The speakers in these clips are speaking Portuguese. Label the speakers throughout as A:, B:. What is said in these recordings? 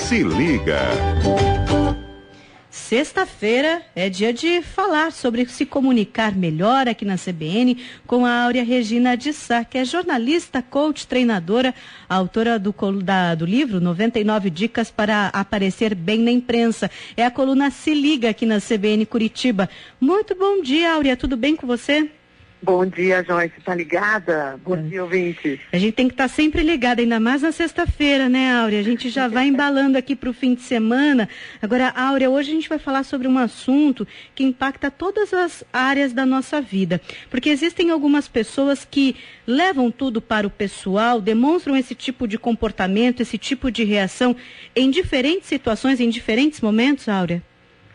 A: Se liga.
B: Sexta-feira é dia de falar sobre se comunicar melhor aqui na CBN com a Áurea Regina de Sá, que é jornalista, coach, treinadora, autora do livro 99 Dicas para Aparecer Bem na Imprensa. É a coluna Se Liga aqui na CBN Curitiba. Muito bom dia, Áurea, tudo bem com você?
C: Bom dia, Joyce. Tá ligada? Bom dia, ouvintes.
B: A gente tem que estar sempre ligada, ainda mais na sexta-feira, né, Áurea? A gente já vai embalando aqui para o fim de semana. Agora, Áurea, hoje a gente vai falar sobre um assunto que impacta todas as áreas da nossa vida. Porque existem algumas pessoas que levam tudo para o pessoal, demonstram esse tipo de comportamento, esse tipo de reação em diferentes situações, em diferentes momentos, Áurea?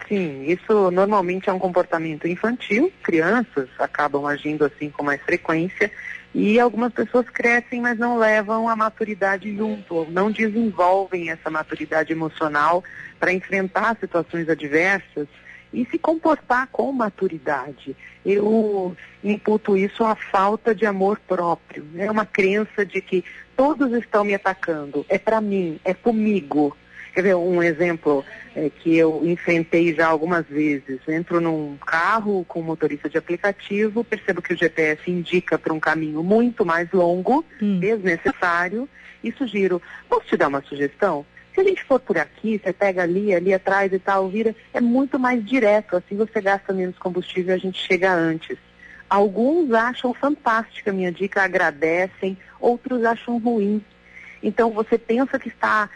C: Sim, isso normalmente é um comportamento infantil, crianças acabam agindo assim com mais frequência e algumas pessoas crescem, mas não levam a maturidade junto, ou não desenvolvem essa maturidade emocional para enfrentar situações adversas e se comportar com maturidade. Eu imputo isso à falta de amor próprio, é uma crença de que todos estão me atacando, é para mim, é comigo. Quer ver um exemplo que eu enfrentei já algumas vezes? Entro num carro com motorista de aplicativo, percebo que o GPS indica para um caminho muito mais longo, desnecessário, e sugiro, posso te dar uma sugestão? Se a gente for por aqui, você pega ali atrás e tal, vira, é muito mais direto, assim você gasta menos combustível e a gente chega antes. Alguns acham fantástica a minha dica, agradecem, outros acham ruim. Então você pensa que está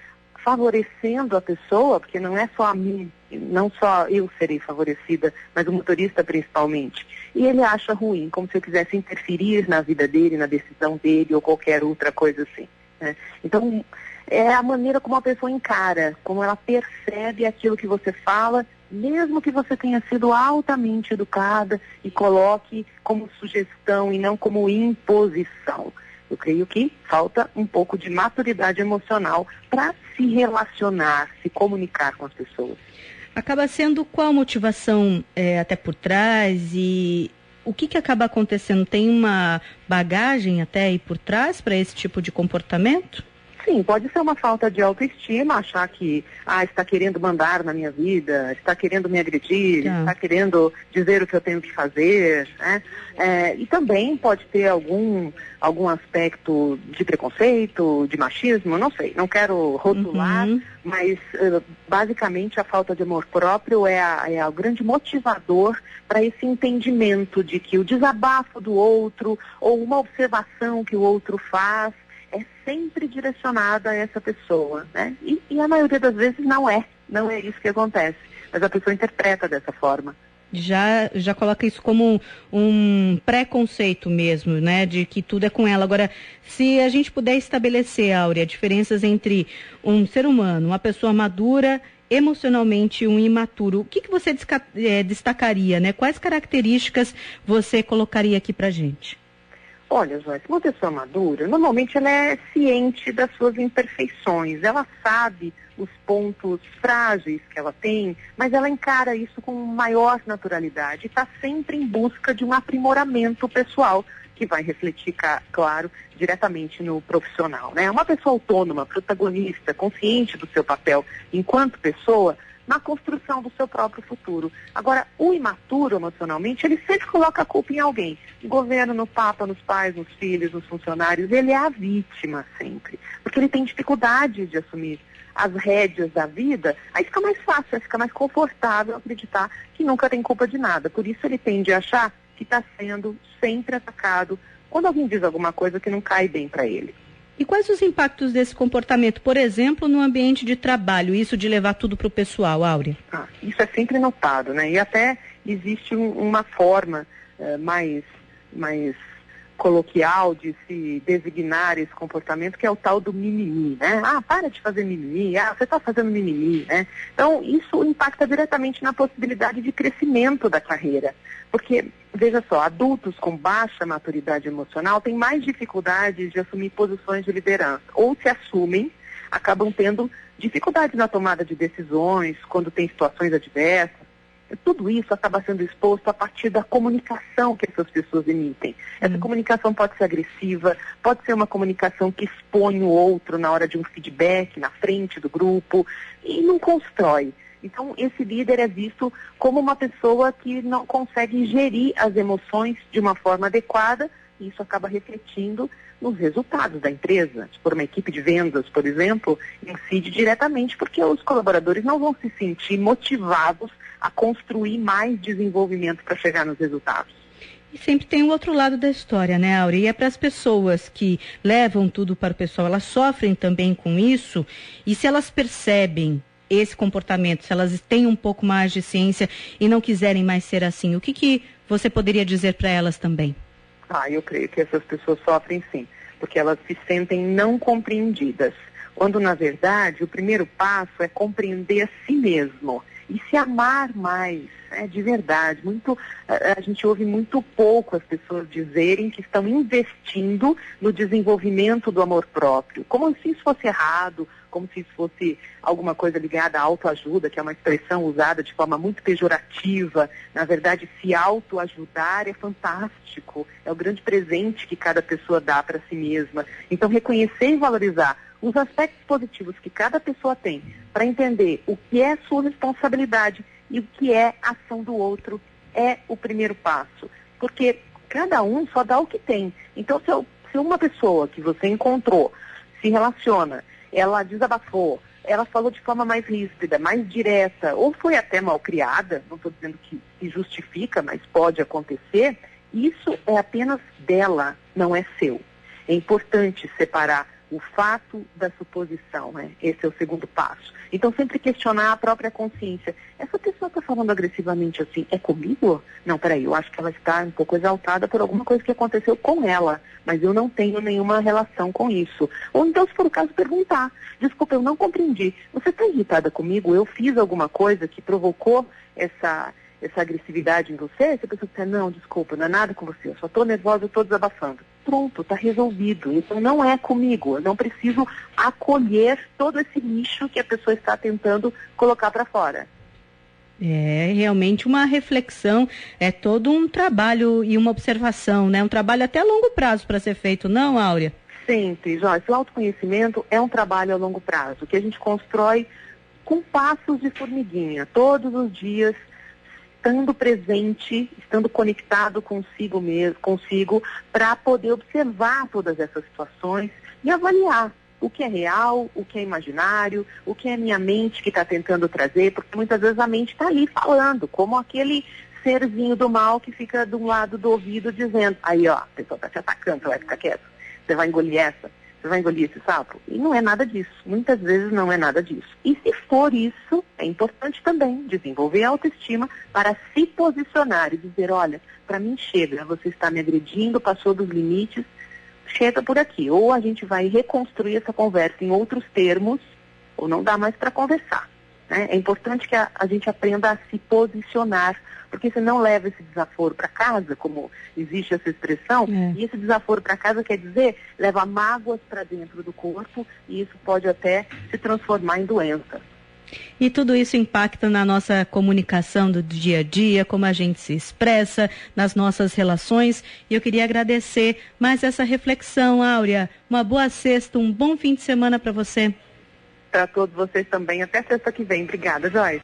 C: favorecendo a pessoa, porque não é só a mim, não só eu serei favorecida, mas o motorista principalmente. E ele acha ruim, como se eu quisesse interferir na vida dele, na decisão dele ou qualquer outra coisa assim, né? Então, é a maneira como a pessoa encara, como ela percebe aquilo que você fala, mesmo que você tenha sido altamente educada e coloque como sugestão e não como imposição. Eu creio que falta um pouco de maturidade emocional para se relacionar, se comunicar com as pessoas.
B: Acaba sendo qual motivação até por trás e o que acaba acontecendo? Tem uma bagagem até aí por trás para esse tipo de comportamento?
C: Sim, pode ser uma falta de autoestima, achar que está querendo mandar na minha vida, está querendo me agredir, está querendo dizer o que eu tenho que fazer, né? E também pode ter algum aspecto de preconceito, de machismo, não sei, não quero rotular, mas basicamente a falta de amor próprio é o grande motivador para esse entendimento de que o desabafo do outro ou uma observação que o outro faz é sempre direcionada a essa pessoa, né? E a maioria das vezes não é isso que acontece, mas a pessoa interpreta dessa forma.
B: Já coloca isso como um preconceito mesmo, né? De que tudo é com ela. Agora, se a gente puder estabelecer, Áurea, diferenças entre um ser humano, uma pessoa madura, emocionalmente um imaturo, o que você destacaria, né? Quais características você colocaria aqui pra gente?
C: Olha, Joyce, uma pessoa madura, normalmente ela é ciente das suas imperfeições, ela sabe os pontos frágeis que ela tem, mas ela encara isso com maior naturalidade e está sempre em busca de um aprimoramento pessoal, que vai refletir, claro, diretamente no profissional, né? Uma pessoa autônoma, protagonista, consciente do seu papel enquanto pessoa, na construção do seu próprio futuro. Agora, o imaturo emocionalmente, ele sempre coloca a culpa em alguém. No governo, no papa, nos pais, nos filhos, nos funcionários. Ele é a vítima sempre. Porque ele tem dificuldade de assumir as rédeas da vida. Aí fica mais fácil, fica mais confortável acreditar que nunca tem culpa de nada. Por isso ele tende a achar que está sendo sempre atacado quando alguém diz alguma coisa que não cai bem para ele.
B: E quais os impactos desse comportamento, por exemplo, no ambiente de trabalho, isso de levar tudo para o pessoal, Áurea?
C: Isso é sempre notado, né? E até existe uma forma mais coloquial de se designar esse comportamento, que é o tal do mimimi, né? Para de fazer mimimi, você está fazendo mimimi, né? Então, isso impacta diretamente na possibilidade de crescimento da carreira. Porque, veja só, adultos com baixa maturidade emocional têm mais dificuldades de assumir posições de liderança. Ou se assumem, acabam tendo dificuldades na tomada de decisões, quando tem situações adversas. Tudo isso acaba sendo exposto a partir da comunicação que essas pessoas emitem. Essa comunicação pode ser agressiva, pode ser uma comunicação que expõe o outro na hora de um feedback, na frente do grupo, e não constrói. Então, esse líder é visto como uma pessoa que não consegue gerir as emoções de uma forma adequada, e isso acaba refletindo nos resultados da empresa. Se for uma equipe de vendas, por exemplo, incide diretamente porque os colaboradores não vão se sentir motivados a construir mais desenvolvimento para chegar nos resultados.
B: E sempre tem o outro lado da história, né, Áurea? E é para as pessoas que levam tudo para o pessoal, elas sofrem também com isso, e se elas percebem esse comportamento, se elas têm um pouco mais de ciência e não quiserem mais ser assim, o que você poderia dizer para elas também?
C: Eu creio que essas pessoas sofrem sim, porque elas se sentem não compreendidas, quando na verdade o primeiro passo é compreender a si mesmo e se amar mais, de verdade. A gente ouve muito pouco as pessoas dizerem que estão investindo no desenvolvimento do amor próprio, como se isso fosse errado, como se isso fosse alguma coisa ligada à autoajuda, que é uma expressão usada de forma muito pejorativa. Na verdade, se autoajudar é fantástico, é o grande presente que cada pessoa dá para si mesma. Então, reconhecer e valorizar os aspectos positivos que cada pessoa tem, para entender o que é sua responsabilidade e o que é ação do outro, é o primeiro passo. Porque cada um só dá o que tem. Então, se uma pessoa que você encontrou se relaciona, ela desabafou, ela falou de forma mais ríspida, mais direta, ou foi até mal criada, não estou dizendo que se justifica, mas pode acontecer, isso é apenas dela, não é seu. É importante separar o fato da suposição, né? Esse é o segundo passo. Então, sempre questionar a própria consciência. Essa pessoa está falando agressivamente assim, é comigo? Não, peraí, eu acho que ela está um pouco exaltada por alguma coisa que aconteceu com ela, mas eu não tenho nenhuma relação com isso. Ou então, se for o caso, perguntar. Desculpa, eu não compreendi. Você está irritada comigo? Eu fiz alguma coisa que provocou essa agressividade em você? Se a pessoa disser, não, desculpa, não é nada com você, eu só estou nervosa, eu estou desabafando. Pronto, está resolvido. Então não é comigo. Eu não preciso acolher todo esse lixo que a pessoa está tentando colocar para fora.
B: É realmente uma reflexão, é todo um trabalho e uma observação, né? Um trabalho até a longo prazo para ser feito, não, Áurea?
C: Sempre, Joyce. O autoconhecimento é um trabalho a longo prazo, que a gente constrói com passos de formiguinha, todos os dias, estando presente, estando conectado consigo mesmo, para poder observar todas essas situações e avaliar o que é real, o que é imaginário, o que é minha mente que está tentando trazer, porque muitas vezes a mente está ali falando, como aquele serzinho do mal que fica de um lado do ouvido dizendo, aí ó, a pessoa está te atacando, você vai ficar quieto, você vai engolir essa. Você vai engolir esse sapo? E não é nada disso. Muitas vezes não é nada disso. E se for isso, é importante também desenvolver a autoestima para se posicionar e dizer, olha, para mim chega, você está me agredindo, passou dos limites, chega por aqui. Ou a gente vai reconstruir essa conversa em outros termos, ou não dá mais para conversar. Né? É importante que a gente aprenda a se posicionar, porque você não leva esse desaforo para casa, como existe essa expressão, e esse desaforo para casa quer dizer leva mágoas para dentro do corpo, e isso pode até se transformar em doença.
B: E tudo isso impacta na nossa comunicação do dia a dia, como a gente se expressa, nas nossas relações. E eu queria agradecer mais essa reflexão, Áurea. Uma boa sexta, um bom fim de semana para você.
C: Para todos vocês também. Até sexta que vem. Obrigada, Joyce.